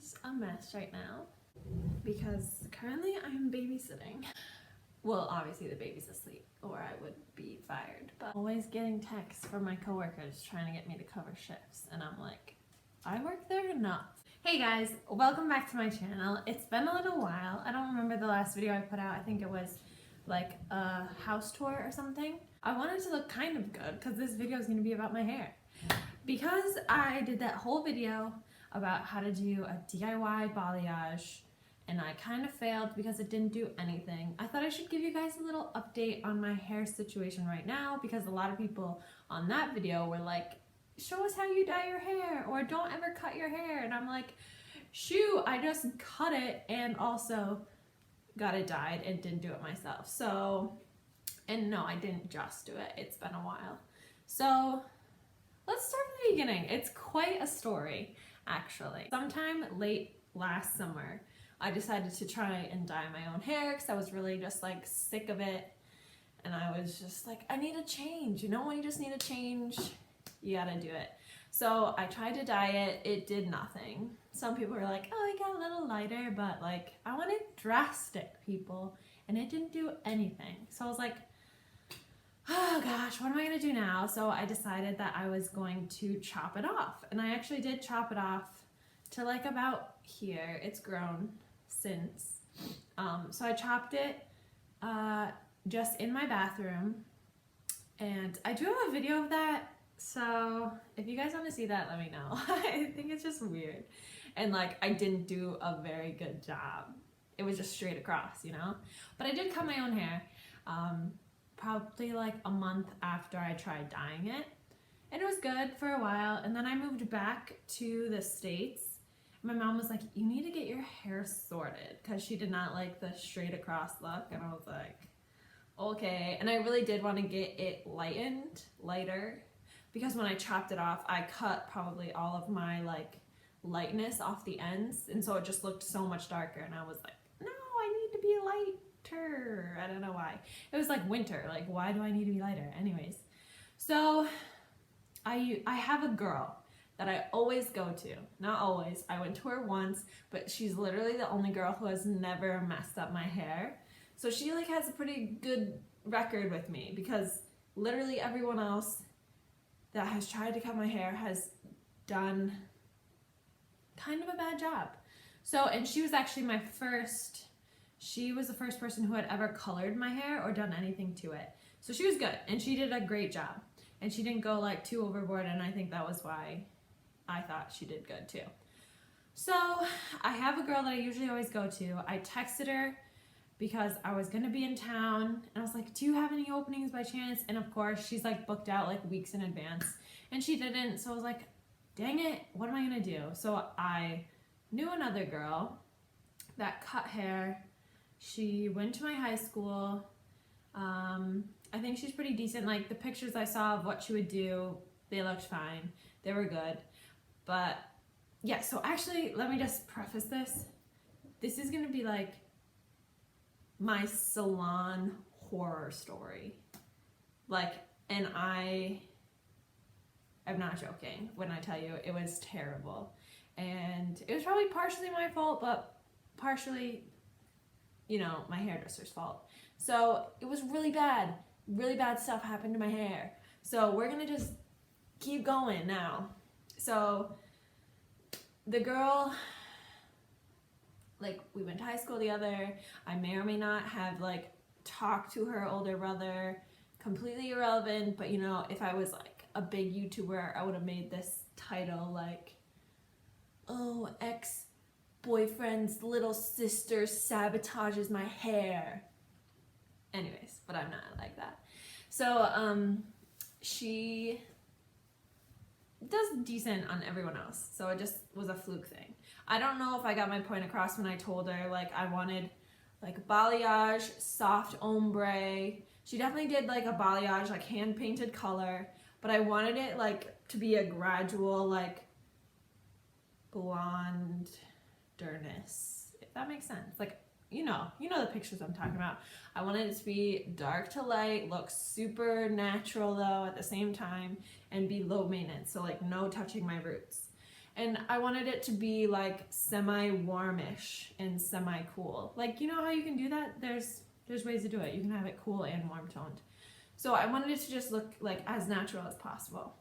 is a mess right now because currently I'm babysitting. Well, obviously the baby's asleep or I would be fired, but always getting texts from my coworkers trying to get me to cover shifts, and I'm like, I work there? No. Hey guys, welcome back to my channel. It's been a little while. I don't remember the last video I put out. I think it was like a house tour or something. I wanted to look kind of good because this video is going to be about my hair. Because I did that whole video about how to do a DIY balayage and I kind of failed because it didn't do anything, I thought I should give you guys a little update on my hair situation right now, because a lot of people on that video were like, show us how you dye your hair, or don't ever cut your hair. And I'm like, shoot, I just cut it and also got it dyed and didn't do it myself. So, and no, I didn't just do it. It's been a while. So let's start from the beginning. It's quite a story, actually. Sometime late last summer, I decided to try and dye my own hair because I was really just like sick of it. And I was just like, I need a change. You know, when you just need a change, you gotta do it. So I tried to dye it. It did nothing. Some people were like, oh, it got a little lighter, but like I wanted drastic, people, and it didn't do anything. So I was like, oh gosh, what am I gonna do now? So I decided that I was going to chop it off, and I actually did chop it off to like about here. It's grown since. So I chopped it just in my bathroom, and I do have a video of that. So if you guys want to see that, let me know. I think it's just weird. And like, I didn't do a very good job. It was just straight across, you know? But I did cut my own hair probably like a month after I tried dyeing it. And it was good for a while. And then I moved back to the States. My mom was like, you need to get your hair sorted, because she did not like the straight across look. And I was like, okay. And I really did want to get it lighter. Because when I chopped it off, I cut probably all of my like lightness off the ends, and so it just looked so much darker, and I was like, no, I need to be lighter. I don't know why. It was like winter, like why do I need to be lighter? Anyways, so I have a girl that I always go to. Not always, I went to her once, but she's literally the only girl who has never messed up my hair. So she like has a pretty good record with me, because literally everyone else that has tried to cut my hair has done kind of a bad job. So, and she was actually she was the first person who had ever colored my hair or done anything to it. So she was good, and she did a great job. And she didn't go like too overboard, and I think that was why I thought she did good too. So I have a girl that I usually always go to. I texted her because I was gonna be in town, and I was like, do you have any openings by chance? And of course, she's like booked out like weeks in advance, and she didn't. So I was like, dang it, what am I gonna do? So I knew another girl that cut hair. She went to my high school. I think she's pretty decent. Like the pictures I saw of what she would do, they looked fine. They were good. But yeah, so actually, let me just preface this. This is gonna be like my salon horror story. Like, and I'm not joking when I tell you it was terrible. And it was probably partially my fault, but partially, you know, my hairdresser's fault. So it was really bad. Really bad stuff happened to my hair. So we're gonna just keep going now. So the girl, like, we went to high school together. I may or may not have like talked to her older brother. Completely irrelevant, but you know, if I was like a big YouTuber, I would have made this title like, oh, ex-boyfriend's little sister sabotages my hair. Anyways, but I'm not like that. So she does decent on everyone else, so it just was a fluke thing. I don't know if I got my point across when I told her like I wanted like balayage, soft ombre. She definitely did like a balayage, like hand painted color, but I wanted it like to be a gradual like blonde durness, if that makes sense. Like, you know the pictures I'm talking about. I wanted it to be dark to light, look super natural though at the same time, and be low maintenance, so like no touching my roots. And I wanted it to be like semi-warmish and semi-cool. Like, you know how you can do that? There's ways to do it. You can have it cool and warm toned. So I wanted it to just look like as natural as possible.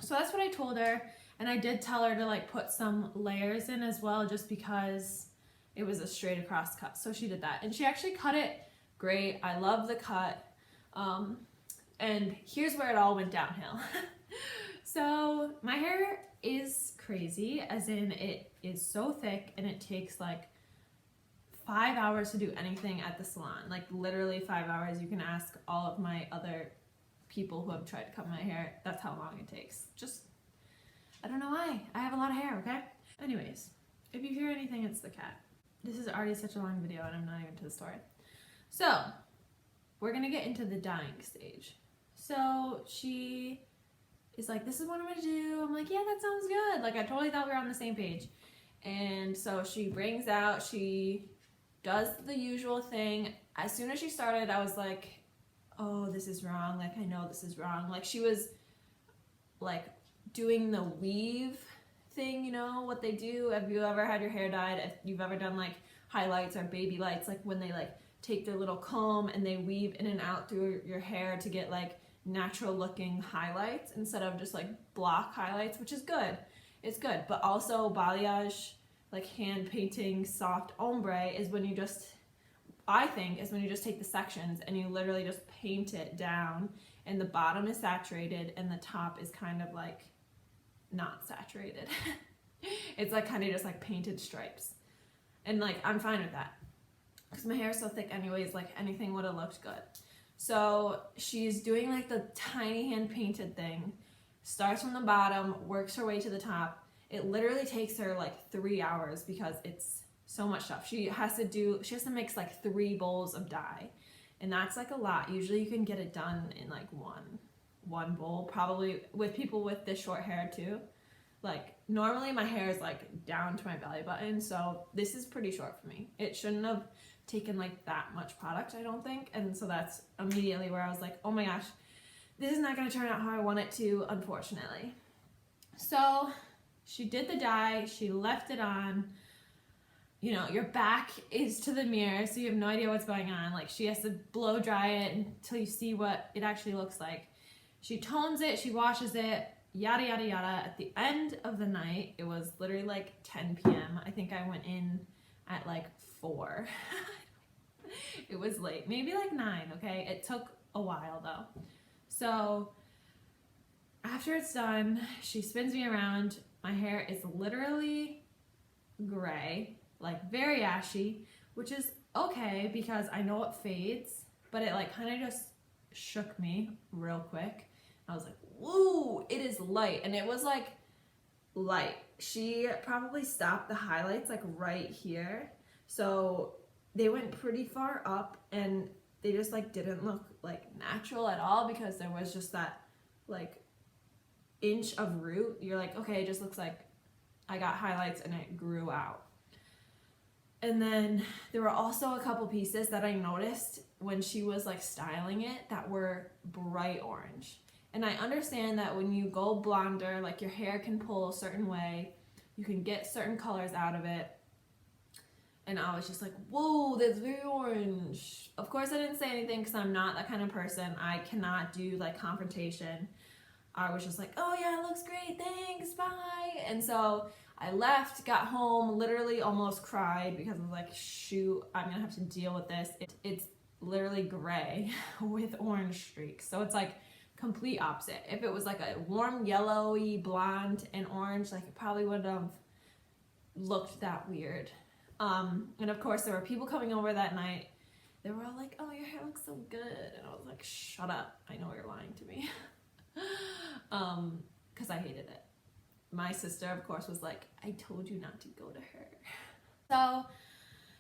So that's what I told her. And I did tell her to like put some layers in as well, just because it was a straight across cut. So she did that. And she actually cut it great. I love the cut. And here's where it all went downhill. So my hair is crazy, as in it is so thick and it takes like 5 hours to do anything at the salon. Like literally 5 hours. You can ask all of my other people who have tried to cut my hair. That's how long it takes. Just, I don't know why. I have a lot of hair, okay? Anyways, if you hear anything, it's the cat. This is already such a long video and I'm not even to the story. So, we're gonna get into the dyeing stage. So, she is like, this is what I'm gonna do. I'm like, yeah, that sounds good. Like, I totally thought we were on the same page. And so she brings out, she does the usual thing. As soon as she started, I was like, oh, this is wrong. Like, I know this is wrong. Like, she was like doing the weave thing, you know, what they do. Have you ever had your hair dyed? If you've ever done like highlights or baby lights, like when they like take their little comb and they weave in and out through your hair to get like natural looking highlights instead of just like block highlights, which is good. It's good. But also balayage, like hand painting soft ombre, is when you just, I think, is when you just take the sections and you literally just paint it down, and the bottom is saturated and the top is kind of like not saturated. It's like kind of just like painted stripes. And like, I'm fine with that because my hair is so thick anyways, like anything would have looked good. So she's doing like the tiny hand painted thing, starts from the bottom, works her way to the top. It literally takes her like 3 hours because it's so much stuff. She has to mix like 3 bowls of dye, and that's like a lot. Usually you can get it done in like one bowl, probably with people with this short hair too. Like normally my hair is like down to my belly button, so this is pretty short for me. It shouldn't have taken like that much product, I don't think. And so that's immediately where I was like, oh my gosh, this is not going to turn out how I want it to, unfortunately. So she did the dye, she left it on. You know, your back is to the mirror, so you have no idea what's going on. Like, she has to blow dry it until you see what it actually looks like. She tones it, she washes it, yada, yada, yada. At the end of the night, it was literally like 10 p.m. I think I went in at like 4. It was late, maybe like 9, okay? It took a while though. So after it's done, she spins me around. My hair is literally gray, like very ashy, which is okay because I know it fades, but it like kind of just shook me real quick. I was like, woo, it is light. And it was like light. She probably stopped the highlights like right here. So they went pretty far up and they just like didn't look like natural at all because there was just that like inch of root. You're like, okay, it just looks like I got highlights and it grew out. And then there were also a couple pieces that I noticed when she was like styling it that were bright orange. And I understand that when you go blonder, like your hair can pull a certain way, you can get certain colors out of it. And I was just like, whoa, that's very orange. Of course I didn't say anything because I'm not that kind of person. I cannot do like confrontation. I was just like, oh yeah, it looks great, thanks, bye. And so I left, got home, literally almost cried because I was like, shoot, I'm gonna have to deal with this. It's literally gray with orange streaks. So it's like complete opposite. If it was like a warm yellowy blonde and orange, like it probably would have looked that weird. And of course there were people coming over that night. They were all like, oh, your hair looks so good. And I was like, shut up, I know you're lying to me. Because I hated it. My sister, of course, was like, I told you not to go to her. So,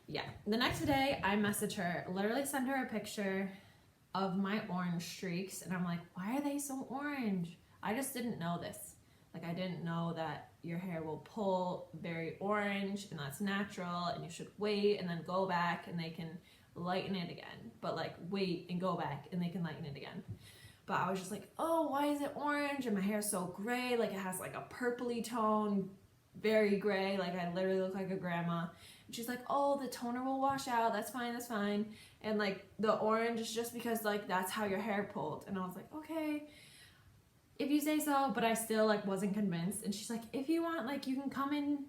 yeah. The next day, I messaged her, literally sent her a picture of my orange streaks. And I'm like, why are they so orange? I just didn't know this. Like, I didn't know that your hair will pull very orange and that's natural and you should wait and then go back and they can lighten it again. But, like, wait and go back and they can lighten it again. But I was just like, oh, why is it orange? And my hair is so gray, like it has like a purpley tone. very gray, like I literally look like a grandma. And she's like, oh, the toner will wash out, that's fine, that's fine. And like the orange is just because like that's how your hair pulled. And I was like, okay, if you say so, but I still like wasn't convinced. And she's like, if you want, like you can come in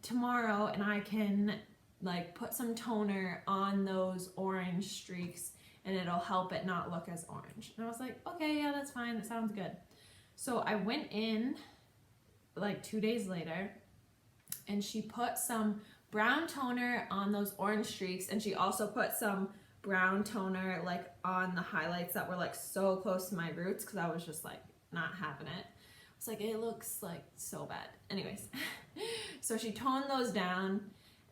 tomorrow and I can like put some toner on those orange streaks and it'll help it not look as orange. And I was like, okay, yeah, that's fine, that sounds good. So I went in like 2 days later and she put some brown toner on those orange streaks, and she also put some brown toner like on the highlights that were like so close to my roots because I was just like not having it. It's like, it looks like so bad. Anyways, so she toned those down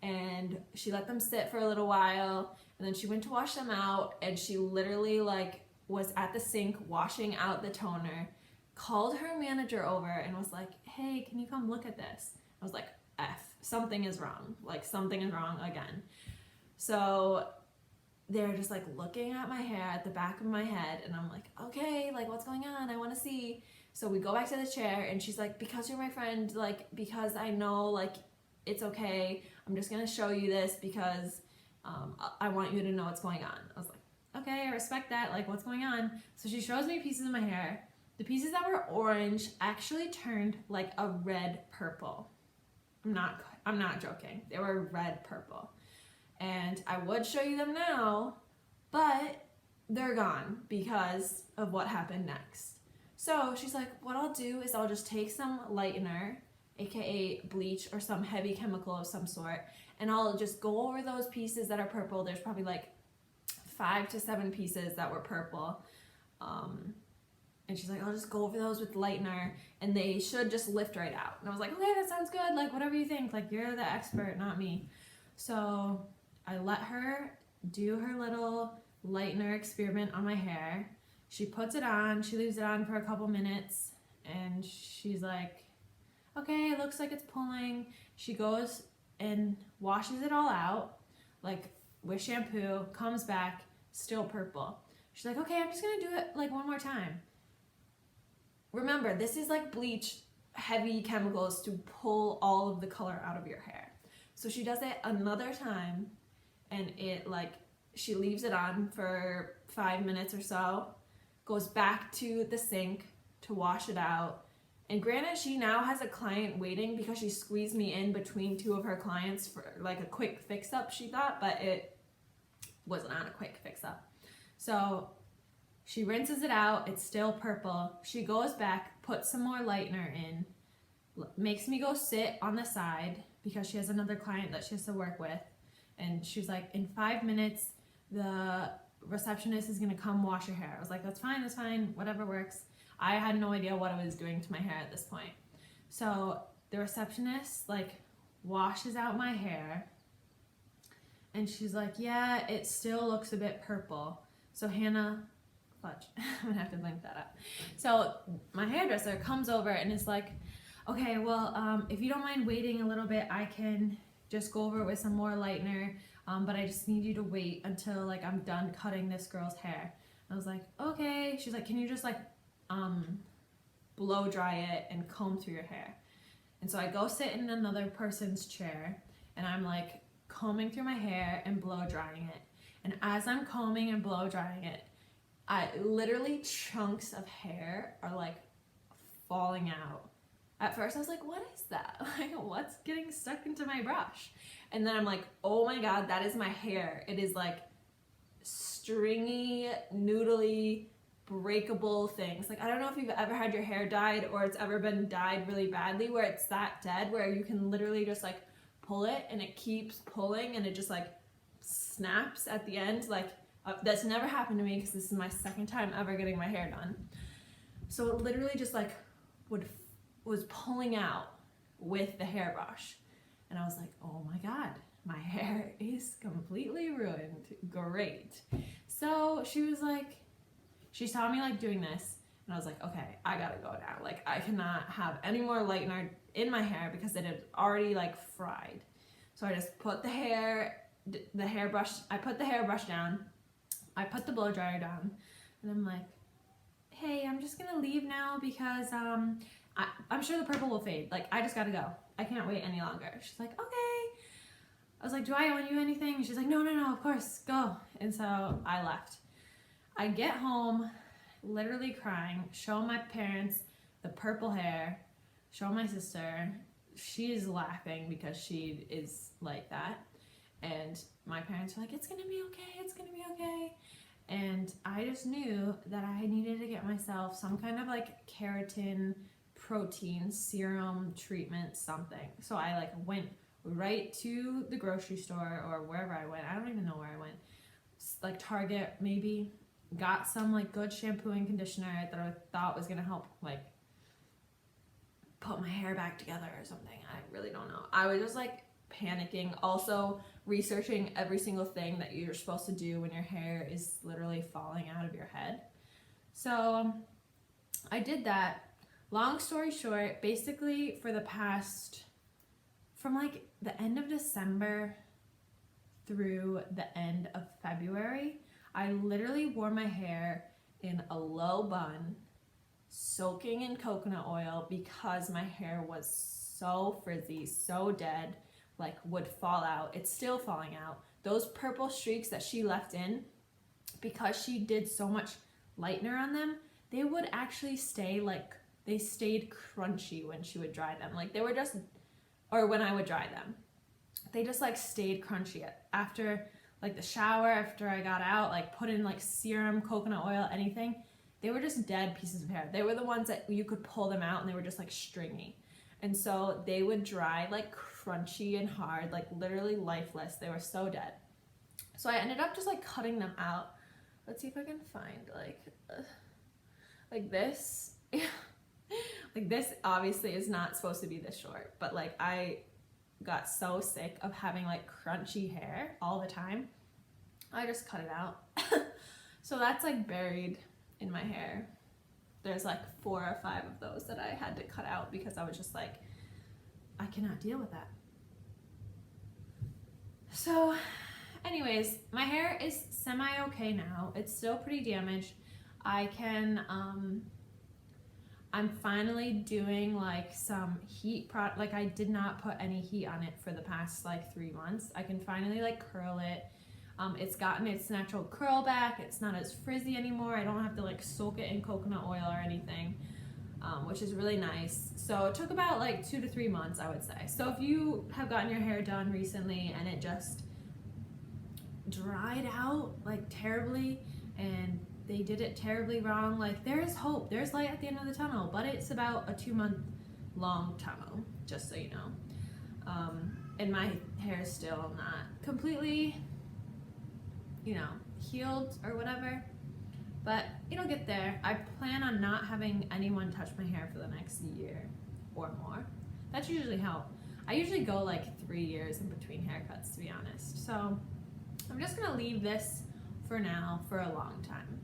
and she let them sit for a little while, and then she went to wash them out, and she literally like was at the sink washing out the toner, called her manager over and was like, hey, can you come look at this? I was like, F, something is wrong. Like something is wrong again. So they're just like looking at my hair at the back of my head, and I'm like, okay, like what's going on? I want to see. So we go back to the chair and she's like, because you're my friend, like because I know like it's okay, I'm just gonna show you this because I want you to know what's going on. I was like, okay, I respect that, like what's going on? So she shows me pieces of my hair. The pieces that were orange actually turned like a red purple. I'm not joking. They were red purple. And I would show you them now, but they're gone because of what happened next. So she's like, what I'll do is I'll just take some lightener, aka bleach or some heavy chemical of some sort, and I'll just go over those pieces that are purple. There's probably like 5 to 7 pieces that were purple. And she's like, I'll just go over those with lightener and they should just lift right out. And I was like, okay, that sounds good. Like, whatever you think. Like, you're the expert, not me. So I let her do her little lightener experiment on my hair. She puts it on. She leaves it on for a couple minutes. And she's like, okay, it looks like it's pulling. She goes and washes it all out, like with shampoo, comes back, still purple. She's like, okay, I'm just going to do it like one more time. Remember, this is like bleach, heavy chemicals to pull all of the color out of your hair. So she does it another time, and it like, she leaves it on for 5 minutes or so, goes back to the sink to wash it out. And granted, she now has a client waiting because she squeezed me in between 2 of her clients for like a quick fix-up, she thought, but it was not a quick fix-up. So she rinses it out, it's still purple. She goes back, puts some more lightener in, makes me go sit on the side because she has another client that she has to work with. And she's like, in 5 minutes, the receptionist is gonna come wash your hair. I was like, that's fine, whatever works. I had no idea what I was doing to my hair at this point. So the receptionist like washes out my hair and she's like, yeah, it still looks a bit purple. So Hannah, fudge, I'm gonna have to link that up. So my hairdresser comes over and is like, okay, well, if you don't mind waiting a little bit, I can just go over with some more lightener, but I just need you to wait until like I'm done cutting this girl's hair. I was like, okay. She's like, can you just like blow dry it and comb through your hair? And so I go sit in another person's chair and I'm like combing through my hair and blow drying it. And as I'm combing and blow drying it, literally chunks of hair are like falling out. At first I was like, what is that? Like, what's getting stuck into my brush? And then I'm like, oh my God, that is my hair. It is like stringy, noodly, breakable things. Like, I don't know if you've ever had your hair dyed or it's ever been dyed really badly where it's that dead where you can literally just like pull it and it keeps pulling and it just like snaps at the end. Like, that's never happened to me because this is my second time ever getting my hair done. So it literally just like was pulling out with the hairbrush. And I was like, oh my God, my hair is completely ruined. Great. So she was like, she saw me like doing this and I was like, okay, I gotta go now. Like, I cannot have any more lightener in my hair because it had already like fried. So I just put the hairbrush down. I put the blow dryer down and I'm like, hey, I'm just gonna leave now because I'm sure the purple will fade. Like, I just gotta go. I can't wait any longer. She's like, okay. I was like, do I owe you anything? She's like, no, of course, go. And so I left. I get home, literally crying, show my parents the purple hair, show my sister. She's laughing because she is like that. And my parents were like, it's gonna be okay, it's gonna be okay. And I just knew that I needed to get myself some kind of like keratin protein serum treatment, something. So I like went right to the grocery store or wherever I went. I don't even know where I went. Like Target maybe. Got some like good shampoo and conditioner that I thought was gonna help like put my hair back together or something. I really don't know. I was just like panicking, also researching every single thing that you're supposed to do when your hair is literally falling out of your head. So I did that. Long story short, basically for the past, from like the end of December through the end of February, I literally wore my hair in a low bun, soaking in coconut oil because my hair was so frizzy, so dead, like would fall out. It's still falling out. Those purple streaks that she left in, because she did so much lightener on them, they would actually stay like, they stayed crunchy when she would dry them. Like they were just, or when I would dry them, they just like stayed crunchy. After like the shower, after I got out, like put in like serum, coconut oil, anything, they were just dead pieces of hair. They were the ones that you could pull them out and they were just like stringy. And so they would dry like crunchy and hard, like literally lifeless. They were so dead. So I ended up just like cutting them out. Let's see if I can find like this. Like this obviously is not supposed to be this short, but like I got so sick of having like crunchy hair all the time. I just cut it out. So that's like buried in my hair. There's like 4 or 5 of those that I had to cut out because I was just like, I cannot deal with that. So anyways, my hair is semi-okay now. It's still pretty damaged. I'm finally doing like some heat like I did not put any heat on it for the past like 3 months. I can finally like curl it. It's gotten its natural curl back. It's not as frizzy anymore. I don't have to like soak it in coconut oil or anything, which is really nice. So it took about like 2 to 3 months, I would say. So if you have gotten your hair done recently and it just dried out like terribly and they did it terribly wrong, like there's hope, there's light at the end of the tunnel, but it's about a 2-month long tunnel, just so you know. And my hair is still not completely, you know, healed or whatever, but it'll get there. I plan on not having anyone touch my hair for the next year or more. That's usually how, I usually go like 3 years in between haircuts, to be honest. So I'm just gonna leave this for now for a long time.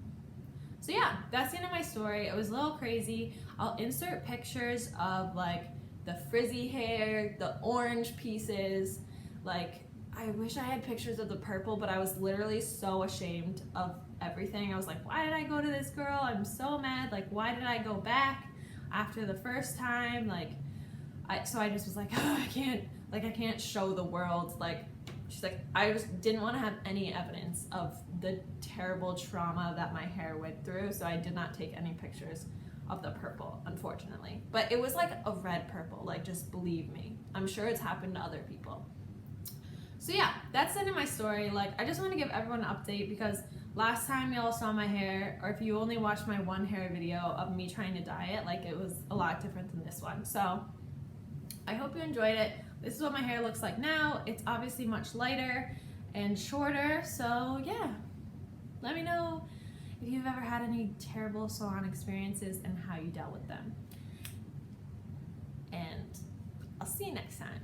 So yeah, that's the end of my story. It was a little crazy. I'll insert pictures of like the frizzy hair, the orange pieces. Like I wish I had pictures of the purple, but I was literally so ashamed of everything. I was like, why did I go to this girl? I'm so mad. Like, why did I go back after the first time? Like, so I just was like, oh, I can't show the world. Like, she's like, I just didn't want to have any evidence of the terrible trauma that my hair went through, so I did not take any pictures of the purple, unfortunately. But it was like a red purple, like just believe me. I'm sure it's happened to other people. So yeah, that's the end of my story. Like I just want to give everyone an update because last time y'all saw my hair, or if you only watched my one hair video of me trying to dye it, like it was a lot different than this one. So I hope you enjoyed it. This is what my hair looks like now. It's obviously much lighter and shorter, so yeah. Let me know if you've ever had any terrible salon experiences and how you dealt with them. And I'll see you next time.